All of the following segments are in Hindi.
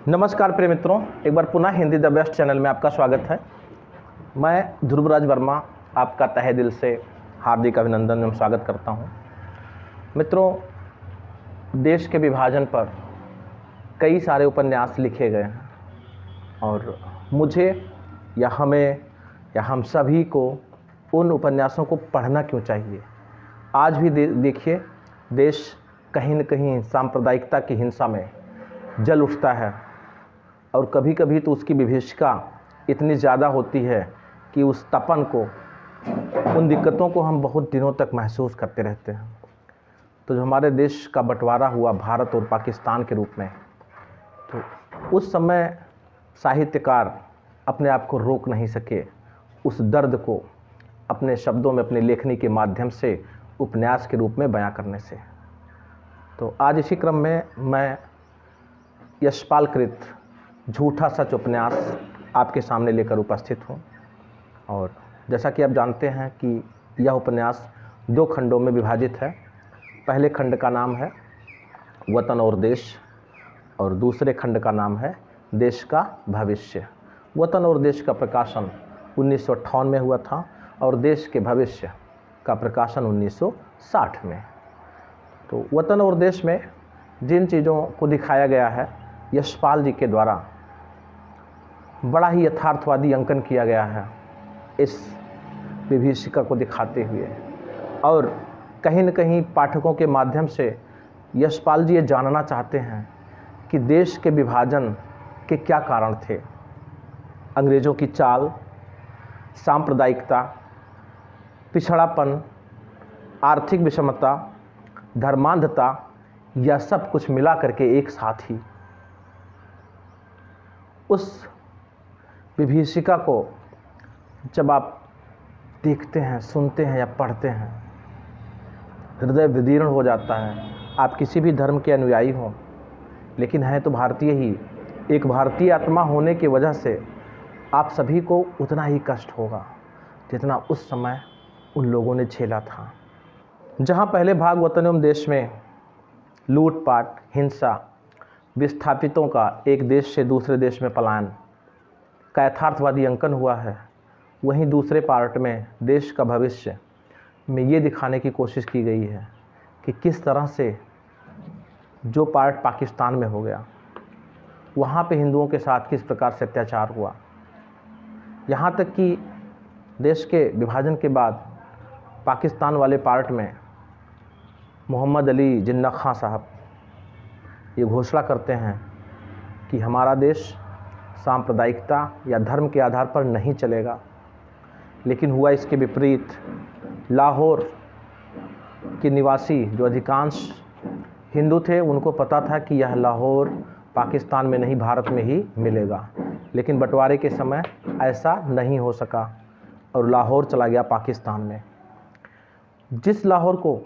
नमस्कार प्रिय मित्रों, एक बार पुनः हिंदी द बेस्ट चैनल में आपका स्वागत है। मैं ध्रुवराज वर्मा आपका तहे दिल से हार्दिक अभिनंदन एवं स्वागत करता हूं। मित्रों, देश के विभाजन पर कई सारे उपन्यास लिखे गए हैं और मुझे या हमें या हम सभी को उन उपन्यासों को पढ़ना क्यों चाहिए। आज भी देखिए, देश कहीं न कहीं सांप्रदायिकता की हिंसा में जल उठता है और कभी कभी तो उसकी विभीषिका इतनी ज़्यादा होती है कि उस तपन को, उन दिक्कतों को हम बहुत दिनों तक महसूस करते रहते हैं। तो जो हमारे देश का बंटवारा हुआ भारत और पाकिस्तान के रूप में, तो उस समय साहित्यकार अपने आप को रोक नहीं सके उस दर्द को अपने शब्दों में, अपनी लेखनी के माध्यम से उपन्यास के रूप में बयां करने से। तो आज इसी क्रम में मैं यशपाल कृत झूठा सच उपन्यास आपके सामने लेकर उपस्थित हूँ। और जैसा कि आप जानते हैं कि यह उपन्यास 2 खंडों में विभाजित है। पहले खंड का नाम है वतन और देश और दूसरे खंड का नाम है देश का भविष्य। वतन और देश का प्रकाशन 1958 में हुआ था और देश के भविष्य का प्रकाशन 1960 में। तो वतन और देश में जिन चीज़ों को दिखाया गया है, यशपाल जी के द्वारा बड़ा ही यथार्थवादी अंकन किया गया है इस विभीषिका को दिखाते हुए। और कहीं न कहीं पाठकों के माध्यम से यशपाल जी ये जानना चाहते हैं कि देश के विभाजन के क्या कारण थे। अंग्रेज़ों की चाल, सांप्रदायिकता, पिछड़ापन, आर्थिक विषमता, धर्मांधता, यह सब कुछ मिला करके एक साथ ही उस विभीषिका को जब आप देखते हैं, सुनते हैं या पढ़ते हैं, हृदय विदीर्ण हो जाता है। आप किसी भी धर्म के अनुयायी हों, लेकिन हैं तो भारतीय ही। एक भारतीय आत्मा होने की वजह से आप सभी को उतना ही कष्ट होगा जितना उस समय उन लोगों ने झेला था। जहाँ पहले भाग वतन एवं देश में लूटपाट, हिंसा, विस्थापितों का एक देश से दूसरे देश में पलायन का यथार्थवादी अंकन हुआ है, वहीं दूसरे पार्ट में देश का भविष्य में ये दिखाने की कोशिश की गई है कि किस तरह से जो पार्ट पाकिस्तान में हो गया, वहाँ पे हिंदुओं के साथ किस प्रकार से अत्याचार हुआ। यहाँ तक कि देश के विभाजन के बाद पाकिस्तान वाले पार्ट में मोहम्मद अली जिन्ना खां साहब ये घोषणा करते हैं कि हमारा देश सांप्रदायिकता या धर्म के आधार पर नहीं चलेगा। लेकिन हुआ इसके विपरीत। लाहौर के निवासी जो अधिकांश हिंदू थे, उनको पता था कि यह लाहौर पाकिस्तान में नहीं, भारत में ही मिलेगा। लेकिन बंटवारे के समय ऐसा नहीं हो सका और लाहौर चला गया पाकिस्तान में। जिस लाहौर को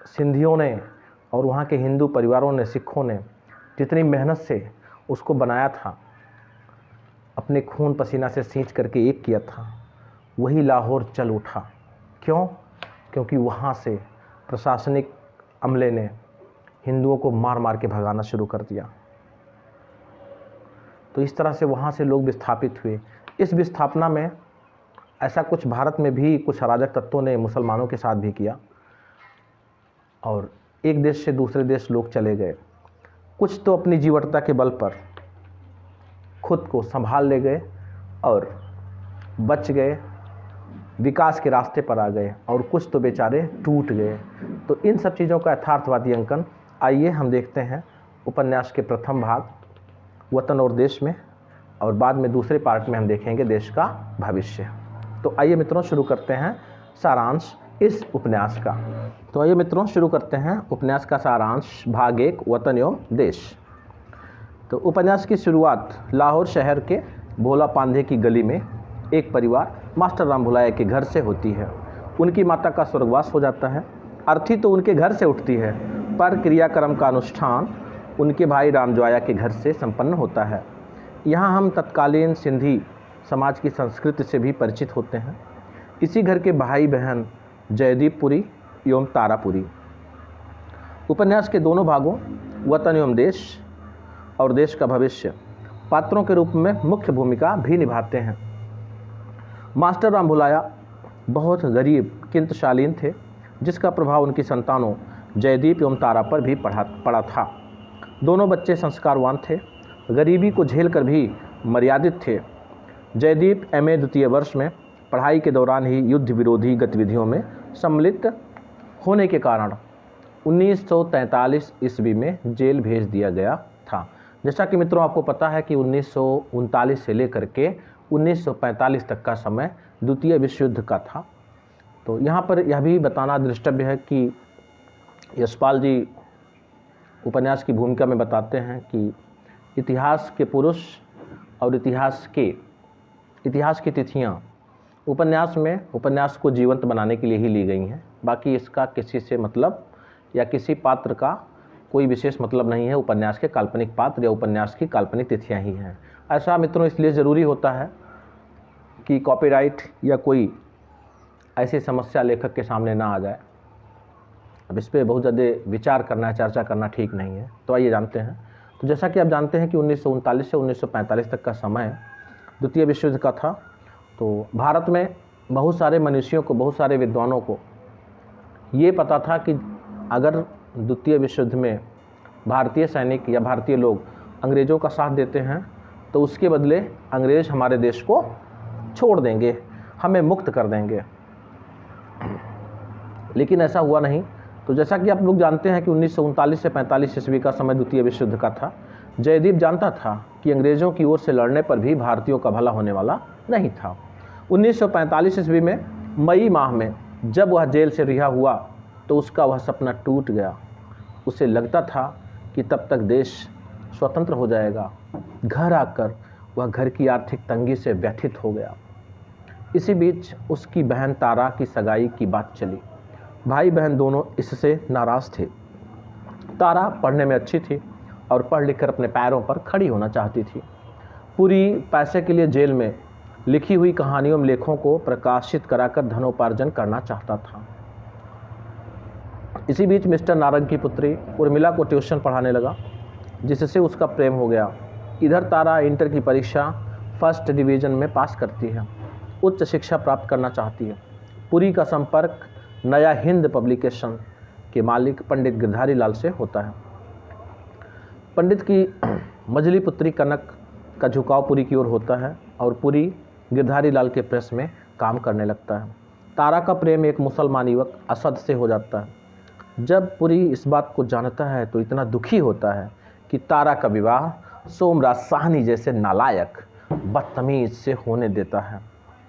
सिंधियों ने और वहाँ के हिंदू परिवारों ने, सिखों ने जितनी मेहनत से उसको बनाया था, अपने खून पसीना से सींच करके एक किया था, वही लाहौर चल उठा। क्यों? क्योंकि वहाँ से प्रशासनिक अमले ने हिंदुओं को मार मार के भगाना शुरू कर दिया। तो इस तरह से वहाँ से लोग विस्थापित हुए। इस विस्थापना में ऐसा कुछ भारत में भी कुछ अराजक तत्वों ने मुसलमानों के साथ भी किया और एक देश से दूसरे देश लोग चले गए। कुछ तो अपनी जीवटता के बल पर खुद को संभाल ले गए और बच गए, विकास के रास्ते पर आ गए, और कुछ तो बेचारे टूट गए। तो इन सब चीज़ों का यथार्थवादी अंकन आइए हम देखते हैं उपन्यास के प्रथम भाग वतन और देश में, और बाद में दूसरे पार्ट में हम देखेंगे देश का भविष्य। तो आइए मित्रों, शुरू करते हैं सारांश इस उपन्यास का। तो आइए मित्रों, शुरू करते हैं उपन्यास का सारांश, भाग 1 वतन एवं देश। तो उपन्यास की शुरुआत लाहौर शहर के भोला पांधे की गली में एक परिवार मास्टर राम भुलाया के घर से होती है। उनकी माता का स्वर्गवास हो जाता है। अर्थी तो उनके घर से उठती है, पर क्रियाक्रम का अनुष्ठान उनके भाई रामजोया के घर से संपन्न होता है। यहाँ हम तत्कालीन सिंधी समाज की संस्कृति से भी परिचित होते हैं। इसी घर के भाई बहन जयदीपपुरी एवं तारापुरी। उपन्यास के दोनों भागों वतन एवं देश और देश का भविष्य पात्रों के रूप में मुख्य भूमिका भी निभाते हैं। मास्टर राम भुलाया बहुत गरीब किंतु शालीन थे, जिसका प्रभाव उनकी संतानों जयदीप एवं तारा पर भी पड़ा था। दोनों बच्चे संस्कारवान थे, गरीबी को झेलकर भी मर्यादित थे। जयदीप एमए द्वितीय वर्ष में पढ़ाई के दौरान ही युद्ध विरोधी गतिविधियों में सम्मिलित होने के कारण 1943 ईस्वी में जेल भेज दिया गया था। जैसा कि मित्रों आपको पता है कि 1939 से लेकर के 1945 तक का समय द्वितीय विश्व युद्ध का था। तो यहाँ पर यह भी बताना दृष्टव्य है कि यशपाल जी उपन्यास की भूमिका में बताते हैं कि इतिहास के पुरुष और इतिहास की तिथियाँ उपन्यास को जीवंत बनाने के लिए ही ली गई हैं। बाकी इसका किसी से मतलब या किसी पात्र का कोई विशेष मतलब नहीं है। उपन्यास के काल्पनिक पात्र या उपन्यास की काल्पनिक तिथियां ही हैं। ऐसा मित्रों इसलिए ज़रूरी होता है कि कॉपीराइट या कोई ऐसी समस्या लेखक के सामने ना आ जाए। अब इस पर बहुत ज़्यादा विचार करना, चर्चा करना ठीक नहीं है। तो आइए जानते हैं। तो जैसा कि आप जानते हैं कि 1939 से 1945 तक का समय द्वितीय विश्व युद्ध का था। तो भारत में बहुत सारे मनुष्यों को, बहुत सारे विद्वानों को ये पता था कि अगर द्वितीय विश्व युद्ध में भारतीय सैनिक या भारतीय लोग अंग्रेज़ों का साथ देते हैं तो उसके बदले अंग्रेज़ हमारे देश को छोड़ देंगे, हमें मुक्त कर देंगे। लेकिन ऐसा हुआ नहीं। तो जैसा कि आप लोग जानते हैं कि 1939 से 45 ईस्वी का समय द्वितीय विश्व युद्ध का था। जयदीप जानता था कि अंग्रेज़ों की ओर से लड़ने पर भी भारतीयों का भला होने वाला नहीं था। 1945 ईस्वी में मई माह में जब वह जेल से रिहा हुआ तो उसका वह सपना टूट गया। उसे लगता था कि तब तक देश स्वतंत्र हो जाएगा। घर आकर वह घर की आर्थिक तंगी से व्यथित हो गया। इसी बीच उसकी बहन तारा की सगाई की बात चली। भाई बहन दोनों इससे नाराज़ थे। तारा पढ़ने में अच्छी थी और पढ़ लिख कर अपने पैरों पर खड़ी होना चाहती थी। पूरी पैसे के लिए जेल में लिखी हुई कहानियों में लेखों को प्रकाशित कराकर धनोपार्जन करना चाहता था। इसी बीच मिस्टर नारंग की पुत्री उर्मिला को ट्यूशन पढ़ाने लगा, जिससे उसका प्रेम हो गया। इधर तारा इंटर की परीक्षा फर्स्ट डिवीज़न में पास करती है, उच्च शिक्षा प्राप्त करना चाहती है। पुरी का संपर्क नया हिंद पब्लिकेशन के मालिक पंडित गिरधारी लाल से होता है। पंडित की मझली पुत्री कनक का झुकाव पुरी की ओर होता है और पुरी गिरधारी लाल के प्रेस में काम करने लगता है। तारा का प्रेम एक मुसलमान युवक असद से हो जाता है। जब पुरी इस बात को जानता है तो इतना दुखी होता है कि तारा का विवाह सोमराज साहनी जैसे नालायक बदतमीज से होने देता है।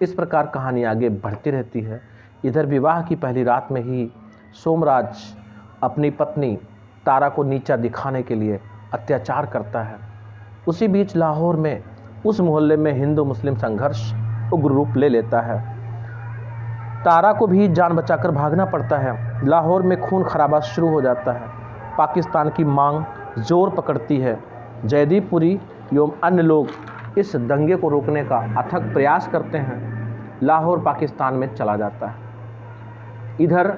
इस प्रकार कहानी आगे बढ़ती रहती है। इधर विवाह की पहली रात में ही सोमराज अपनी पत्नी तारा को नीचा दिखाने के लिए अत्याचार करता है। उसी बीच लाहौर में उस मोहल्ले में हिंदू मुस्लिम संघर्ष उग्र रूप ले लेता है। तारा को भी जान बचाकर भागना पड़ता है। लाहौर में खून खराबा शुरू हो जाता है। पाकिस्तान की मांग जोर पकड़ती है। जयदीप पुरी एवं अन्य लोग इस दंगे को रोकने का अथक प्रयास करते हैं। लाहौर पाकिस्तान में चला जाता है। इधर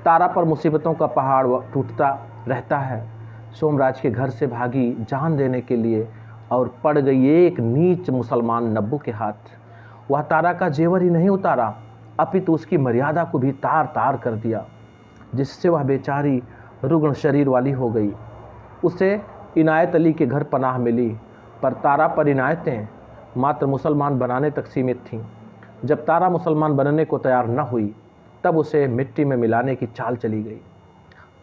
तारा पर मुसीबतों का पहाड़ टूटता रहता है। सोमराज के घर से भागी जान देने के लिए और पड़ गई एक नीच मुसलमान नब्बू के हाथ। वह तारा का जेवर ही नहीं उतारा, अपितु उसकी मर्यादा को भी तार तार कर दिया, जिससे वह बेचारी रुग्ण शरीर वाली हो गई। उसे इनायत अली के घर पनाह मिली, पर तारा पर इनायतें मात्र मुसलमान बनाने तक सीमित थीं। जब तारा मुसलमान बनने को तैयार न हुई तब उसे मिट्टी में मिलाने की चाल चली गई।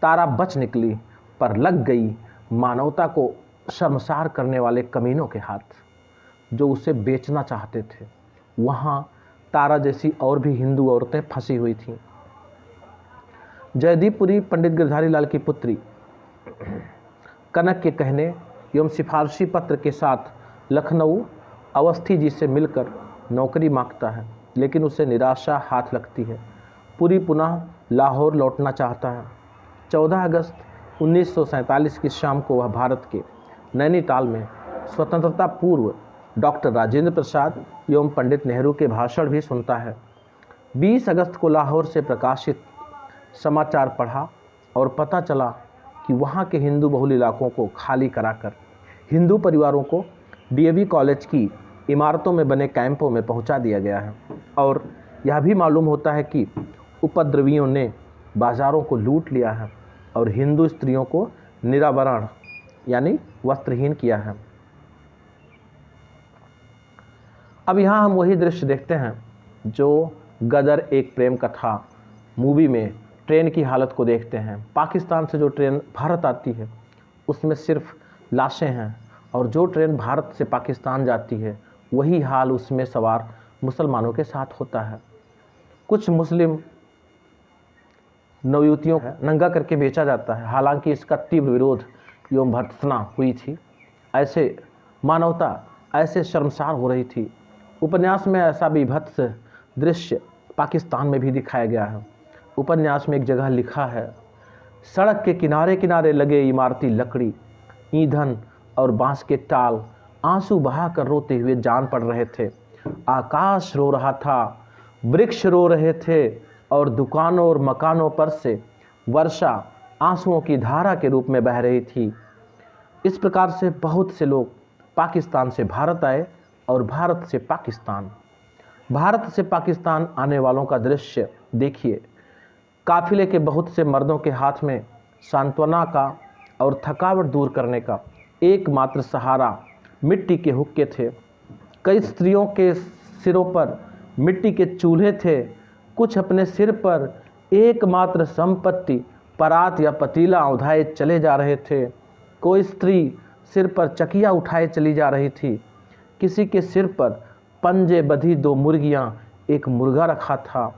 तारा बच निकली, पर लग गई मानवता को शर्मसार करने वाले कमीनों के हाथ, जो उसे बेचना चाहते थे। वहाँ तारा जैसी और भी हिंदू औरतें फंसी हुई थीं। जयदीप पुरी पंडित गिरधारी लाल की पुत्री कनक के कहने एवं सिफारशी पत्र के साथ लखनऊ अवस्थी जी से मिलकर नौकरी मांगता है, लेकिन उसे निराशा हाथ लगती है। पुरी पुनः लाहौर लौटना चाहता है। 14 अगस्त 1947 की शाम को वह भारत के नैनीताल में स्वतंत्रता पूर्व डॉक्टर राजेंद्र प्रसाद एवं पंडित नेहरू के भाषण भी सुनता है। 20 अगस्त को लाहौर से प्रकाशित समाचार पढ़ा और पता चला कि वहाँ के हिंदू बहुल इलाकों को खाली कराकर हिंदू परिवारों को डीएवी कॉलेज की इमारतों में बने कैंपों में पहुंचा दिया गया है और यह भी मालूम होता है कि उपद्रवियों ने बाज़ारों को लूट लिया है और हिंदू स्त्रियों को निरावरण यानी वस्त्रहीन किया है। अब यहाँ हम वही दृश्य देखते हैं जो गदर एक प्रेम कथा मूवी में ट्रेन की हालत को देखते हैं। पाकिस्तान से जो ट्रेन भारत आती है उसमें सिर्फ लाशें हैं और जो ट्रेन भारत से पाकिस्तान जाती है वही हाल उसमें सवार मुसलमानों के साथ होता है। कुछ मुस्लिम नवयुवतियों को नंगा करके बेचा जाता है, हालांकि इसका तीव्र विरोध एवं भर्त्सना हुई थी। ऐसे मानवता ऐसे शर्मसार हो रही थी। उपन्यास में ऐसा बीभत्स दृश्य पाकिस्तान में भी दिखाया गया है। उपन्यास में एक जगह लिखा है, सड़क के किनारे किनारे लगे इमारती लकड़ी, ईंधन और बांस के टाल आंसू बहाकर रोते हुए जान पड़ रहे थे। आकाश रो रहा था, वृक्ष रो रहे थे और दुकानों और मकानों पर से वर्षा आंसुओं की धारा के रूप में बह रही थी। इस प्रकार से बहुत से लोग पाकिस्तान से भारत आए और भारत से पाकिस्तान। भारत से पाकिस्तान आने वालों का दृश्य देखिए। काफिले के बहुत से मर्दों के हाथ में सांत्वना का और थकावट दूर करने का एकमात्र सहारा मिट्टी के हुक्के थे। कई स्त्रियों के सिरों पर मिट्टी के चूल्हे थे। कुछ अपने सिर पर एकमात्र संपत्ति परात या पतीला उठाए चले जा रहे थे। कोई स्त्री सिर पर चकिया उठाए चली जा रही थी। किसी के सिर पर पंजे बंधी 2 मुर्गियां, एक मुर्गा रखा था।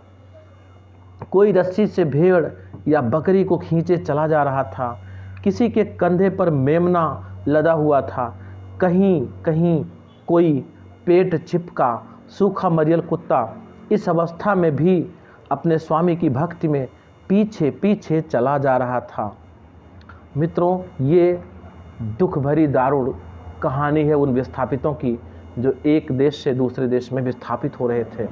कोई रस्सी से भेड़ या बकरी को खींचे चला जा रहा था। किसी के कंधे पर मेमना लदा हुआ था। कहीं कहीं कोई पेट चिपका सूखा मरियल कुत्ता इस अवस्था में भी अपने स्वामी की भक्ति में पीछे पीछे चला जा रहा था। मित्रों, ये दुख भरी दारुण कहानी है उन विस्थापितों की जो एक देश से दूसरे देश में विस्थापित हो रहे थे।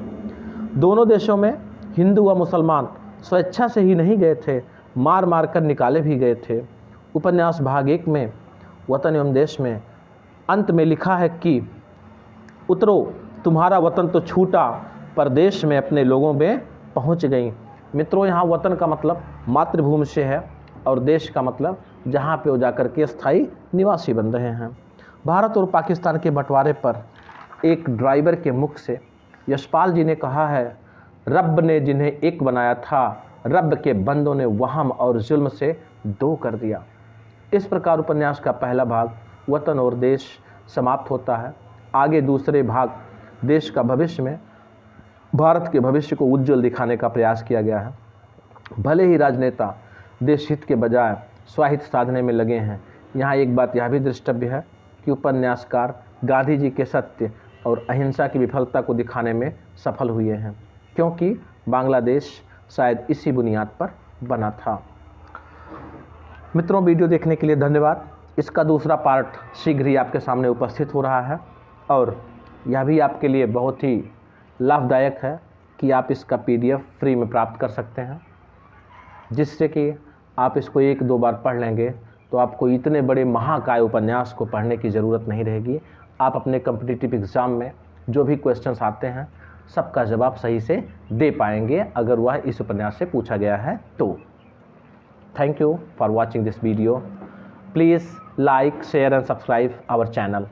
दोनों देशों में हिंदू व मुसलमान स्वेच्छा से ही नहीं गए थे, मार मार कर निकाले भी गए थे। उपन्यास भाग 1 में वतन एवं देश में अंत में लिखा है कि उतरो, तुम्हारा वतन तो छूटा, परदेश में अपने लोगों में पहुंच गई। मित्रों, यहाँ वतन का मतलब मातृभूमि से है और देश का मतलब जहाँ पे वो जाकर के स्थायी निवासी बन रहे हैं। भारत और पाकिस्तान के बंटवारे पर एक ड्राइवर के मुख से यशपाल जी ने कहा है, रब ने जिन्हें एक बनाया था, रब के बंदों ने वहम और जुल्म से 2 कर दिया। इस प्रकार उपन्यास का पहला भाग वतन और देश समाप्त होता है। आगे दूसरे भाग देश का भविष्य में भारत के भविष्य को उज्जवल दिखाने का प्रयास किया गया है। भले ही राजनेता देश हित के बजाय स्वाहित साधने में लगे हैं, यहाँ एक बात यह भी दृष्टव्य है कि उपन्यासकार गांधी जी के सत्य और अहिंसा की विफलता को दिखाने में सफल हुए हैं, क्योंकि बांग्लादेश शायद इसी बुनियाद पर बना था। मित्रों, वीडियो देखने के लिए धन्यवाद। इसका दूसरा पार्ट शीघ्र ही आपके सामने उपस्थित हो रहा है और यह भी आपके लिए बहुत ही लाभदायक है कि आप इसका PDF फ्री में प्राप्त कर सकते हैं, जिससे कि आप इसको 1-2 बार पढ़ लेंगे तो आपको इतने बड़े महाकाय उपन्यास को पढ़ने की ज़रूरत नहीं रहेगी। आप अपने कॉम्पिटिटिव एग्ज़ाम में जो भी क्वेश्चंस आते हैं सबका जवाब सही से दे पाएंगे अगर वह इस उपन्यास से पूछा गया है तो। Thank you for watching this video. Please like, share and subscribe our channel.